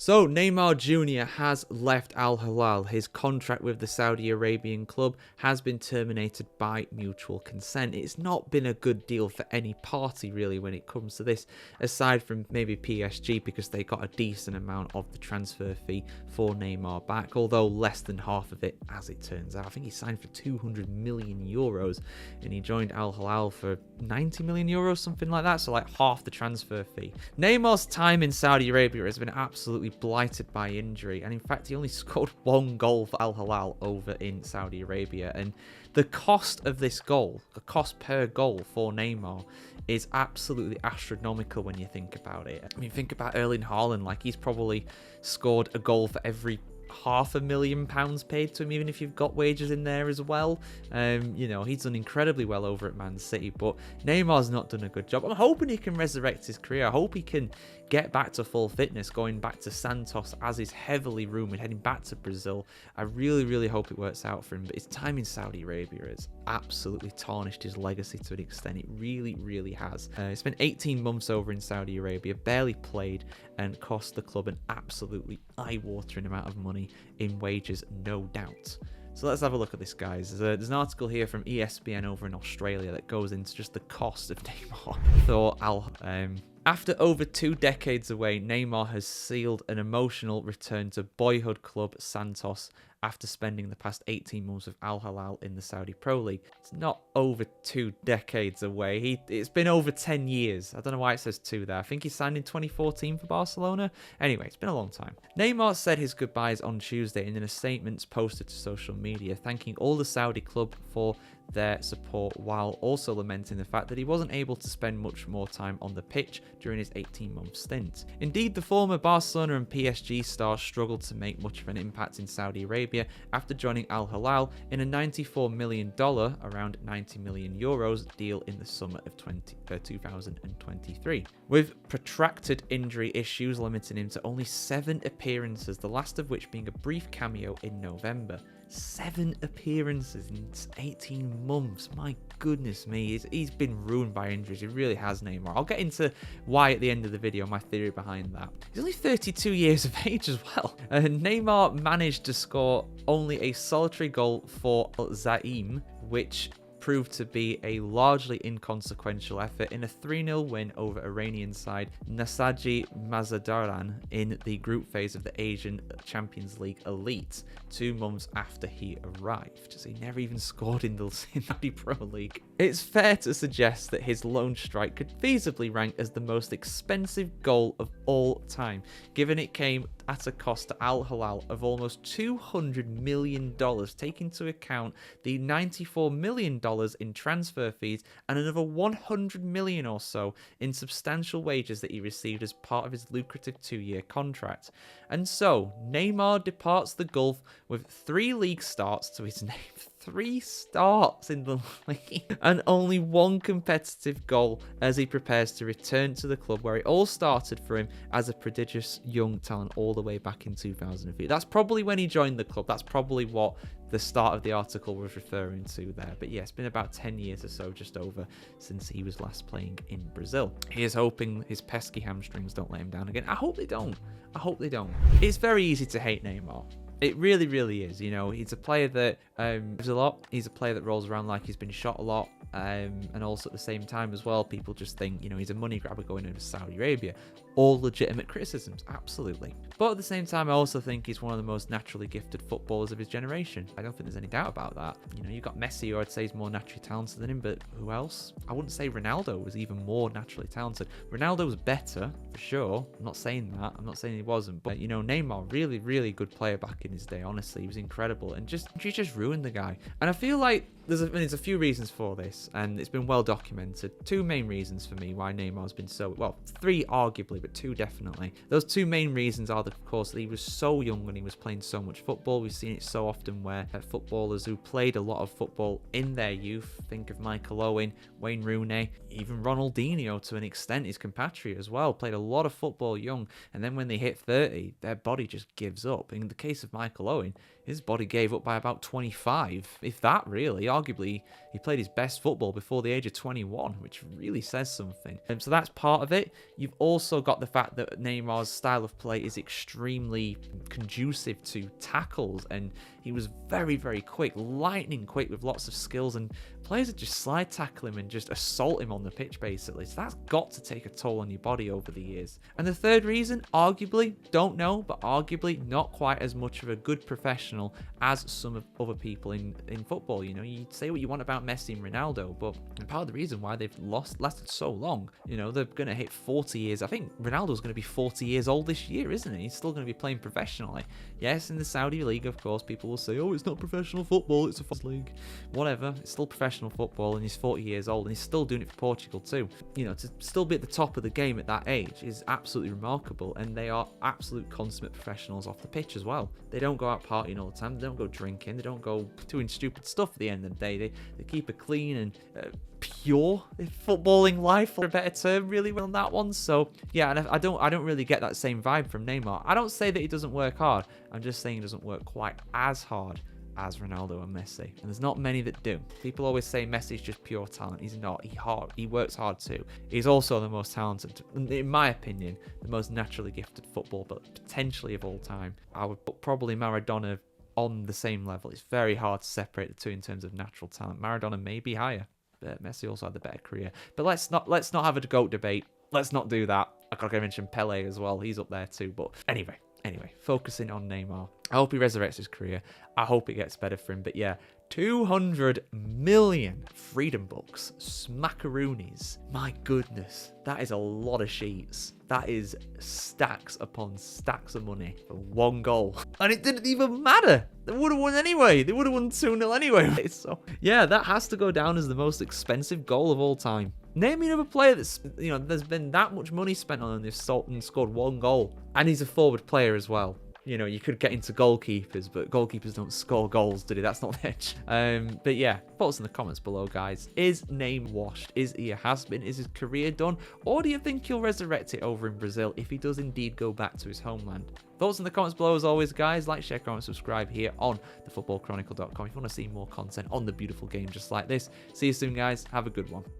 So Neymar Jr. has left Al-Hilal. His contract with the Saudi Arabian club has been terminated by mutual consent. It's not been a good deal for any party really when it comes to this, aside from maybe PSG, because they got a decent amount of the transfer fee for Neymar back, although less than half of it as it turns out. I think he signed for 200 million euros and he joined Al-Hilal for 90 million euros, something like that, so like half the transfer fee. Neymar's time in Saudi Arabia has been absolutely blighted by injury, and in fact he only scored one goal for Al-Hilal over in Saudi Arabia, and the cost of this goal, the cost per goal for Neymar, is absolutely astronomical when you think about it. I mean, think about Erling Haaland, like he's probably scored a goal for every £500,000 paid to him, even if you've got wages in there as well. You know, he's done incredibly well over at Man City, but Neymar's not done a good job. I'm hoping he can resurrect his career. I hope he can get back to full fitness, going back to Santos, as is heavily rumoured, heading back to Brazil. I really, really hope it works out for him, but his time in Saudi Arabia has absolutely tarnished his legacy to an extent. It really, really has. He spent 18 months over in Saudi Arabia, barely played, and cost the club an absolutely eye-watering amount of money in wages, no doubt. So let's have a look at this, guys. There's an article here from ESPN over in Australia that goes into just the cost of Neymar for After over 2 decades away, Neymar has sealed an emotional return to boyhood club Santos after spending the past 18 months with Al-Hilal in the Saudi Pro League. It's not over 2 decades away. It's been over 10 years. I don't know why it says 2 there. I think he signed in 2014 for Barcelona. Anyway, it's been a long time. Neymar said his goodbyes on Tuesday in a statement posted to social media, thanking all the Saudi club for their support, while also lamenting the fact that he wasn't able to spend much more time on the pitch during his 18-month stint. Indeed, the former Barcelona and PSG star struggled to make much of an impact in Saudi Arabia after joining Al-Hilal in a $94 million, around 90 million euros, deal in the summer of 2023. With protracted injury issues limiting him to only 7 appearances, the last of which being a brief cameo in November. 7 appearances in 18 months. My goodness me. He's been ruined by injuries. He really has, Neymar. I'll get into why at the end of the video, my theory behind that. He's only 32 years of age as well. Neymar managed to score only a solitary goal for Zaim, which proved to be a largely inconsequential effort in a 3-0 win over Iranian side Nasaji Mazandaran in the group phase of the Asian Champions League Elite 2 months after he arrived. So he never even scored in the Saudi Pro League. It's fair to suggest that his lone strike could feasibly rank as the most expensive goal of all time, given it came at a cost to Al-Hilal of almost $200 million, taking into account the $94 million in transfer fees and another $100 million or so in substantial wages that he received as part of his lucrative 2-year contract. And so, Neymar departs the Gulf with 3 league starts to his name. 3 starts in the league and only 1 competitive goal as he prepares to return to the club where it all started for him as a prodigious young talent all the way back in 2003. That's probably when he joined the club. That's probably what the start of the article was referring to there. But yeah, it's been about 10 years or so, just over, since he was last playing in Brazil. He is hoping his pesky hamstrings don't let him down again. I hope they don't. I hope they don't. It's very easy to hate Neymar. It really, really is. You know, he's a player that gives a lot. He's a player that rolls around like he's been shot a lot. And also at the same time as well, people just think, you know, he's a money grabber going over to Saudi Arabia. All legitimate criticisms, absolutely. But at the same time, I also think he's one of the most naturally gifted footballers of his generation. I don't think there's any doubt about that. You know, you've got Messi, who I'd say is more naturally talented than him, but who else? I wouldn't say Ronaldo was even more naturally talented. Ronaldo was better, for sure. I'm not saying that. I'm not saying he wasn't. But, you know, Neymar, really, really good player back in his day, honestly. He was incredible. And he just ruined the guy. And I feel like there's a few reasons for this, and it's been well documented. 2 main reasons for me why Neymar's been so, well, 3 arguably, but 2 definitely. Those 2 main reasons are, of course, that he was so young when he was playing so much football. We've seen it so often where footballers who played a lot of football in their youth, think of Michael Owen, Wayne Rooney, even Ronaldinho to an extent, his compatriot as well, played a lot of football young, and then when they hit 30, their body just gives up. In the case of Michael Owen, his body gave up by about 25, if that really. Arguably, he played his best football before the age of 21, which really says something. So that's part of it. You've also got the fact that Neymar's style of play is extremely conducive to tackles, and he was very, very quick, lightning quick with lots of skills, and players would just slide tackle him and just assault him on the pitch, basically. So that's got to take a toll on your body over the years. And the third reason, arguably, don't know, but arguably not quite as much of a good professional as some of other people in football. You know, you say what you want about Messi and Ronaldo, but part of the reason why they've lasted so long, you know, they're going to hit 40 years. I think Ronaldo's going to be 40 years old this year, isn't he? He's still going to be playing professionally. Yes, in the Saudi league, of course, people will say, oh, it's not professional football, it's a fast league. Whatever, it's still professional football, and he's 40 years old, and he's still doing it for Portugal too. You know, to still be at the top of the game at that age is absolutely remarkable, and they are absolute consummate professionals off the pitch as well. They don't go out partying all the time, they don't go drinking, they don't go doing stupid stuff at the end of the day. They keep a clean and pure footballing life, for a better term, really well on that one. So yeah, and I don't really get that same vibe from Neymar. I don't say that he doesn't work hard, I'm just saying he doesn't work quite as hard as Ronaldo and Messi, and there's not many that do. People always say Messi's just pure talent. He's not. He works hard too. He's also the most talented, in my opinion, the most naturally gifted footballer, but potentially of all time. I would put probably Maradona on the same level. It's very hard to separate the two in terms of natural talent. Maradona may be higher, but Messi also had the better career. But let's not have a GOAT debate. Let's not do that. I gotta mention Pele as well. He's up there too. But anyway, focusing on Neymar. I hope he resurrects his career. I hope it gets better for him. But yeah, 200 million freedom bucks, smackaroonies. My goodness, that is a lot of sheets. That is stacks upon stacks of money for one goal. And it didn't even matter. They would have won anyway. They would have won 2-0 anyway. So yeah, that has to go down as the most expensive goal of all time. Name me another player that's, you know, there's been that much money spent on him, they've scored one goal. And he's a forward player as well. You know, you could get into goalkeepers, but goalkeepers don't score goals, do they? That's not their but yeah, thoughts in the comments below, guys. Is Neymar washed? Is he a has-been? Is his career done? Or do you think he'll resurrect it over in Brazil if he does indeed go back to his homeland? Thoughts in the comments below as always, guys. Like, share, comment, subscribe here on thefootballchronicle.com if you want to see more content on the beautiful game just like this. See you soon, guys. Have a good one.